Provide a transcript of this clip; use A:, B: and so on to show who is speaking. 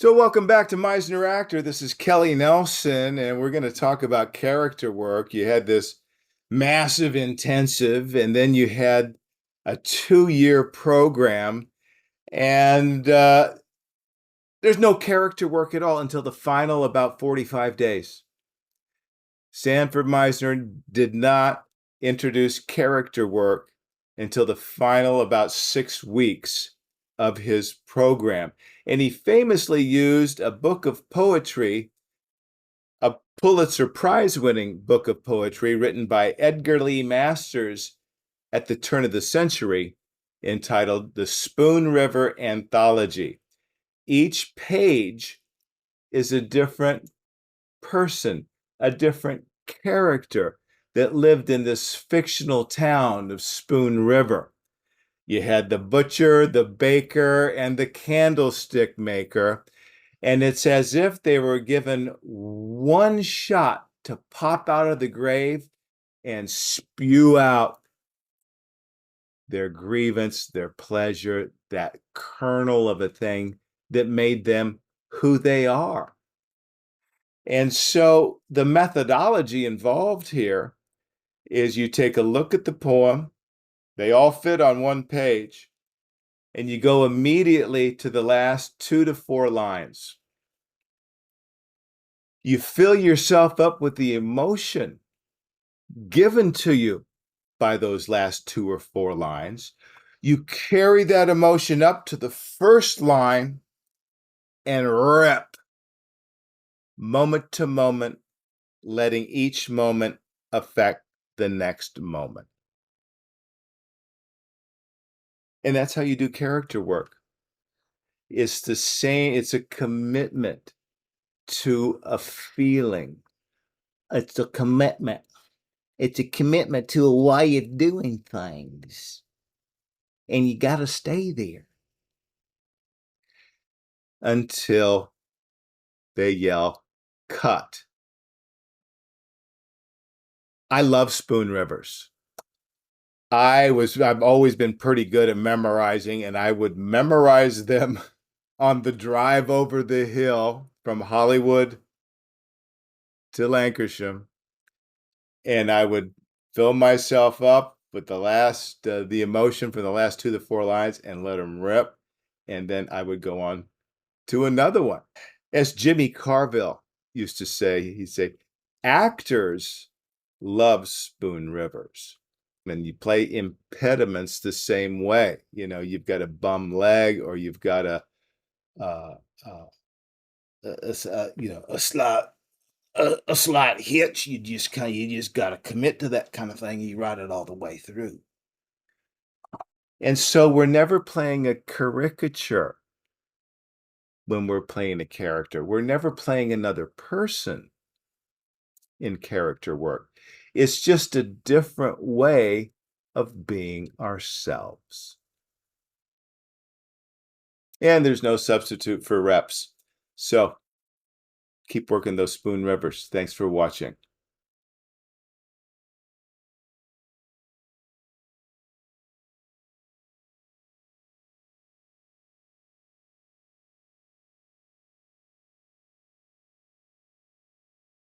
A: So welcome back to Meisner Actor. This is Kelly Nelson, and we're going to talk about character work. You had this massive intensive, and then you had a 2-year program, and there's no character work at all until the final about 45 days. Sanford Meisner did not introduce character work until the final about 6 weeks of his program. And he famously used a book of poetry, a Pulitzer Prize winning book of poetry written by Edgar Lee Masters at the turn of the century, entitled The Spoon River Anthology. Each page is a different person, a different character that lived in this fictional town of Spoon River. You had the butcher, the baker, and the candlestick maker, and it's as if they were given one shot to pop out of the grave and spew out their grievance, their pleasure, that kernel of a thing that made them who they are. And so the methodology involved here is you take a look at the poem, they all fit on one page, and you go immediately to the last 2 to 4 lines. You fill yourself up with the emotion given to you by those last 2 or 4 lines. You carry that emotion up to the first line and rip moment to moment, letting each moment affect the next moment. And that's how you do character work. It's the same, it's a commitment to a feeling. It's a commitment. It's a commitment to a way of doing things. And you got to stay there until they yell, cut. I love spoon rivers. I've always been pretty good at memorizing, and I would memorize them on the drive over the hill from Hollywood to Lancashire. And I would fill myself up with the emotion from the last 2 to 4 lines and let them rip. And then I would go on to another one. As Jimmy Carville used to say, he'd say, actors love spoon rivers. And you play impediments the same way. You know, you've got a bum leg, or you've got a slight hitch. You just got to commit to that kind of thing. You ride it all the way through. And so we're never playing a caricature when we're playing a character. We're never playing another person in character work. It's just a different way of being ourselves. And there's no substitute for reps. So keep working those spoon rivers. Thanks for watching.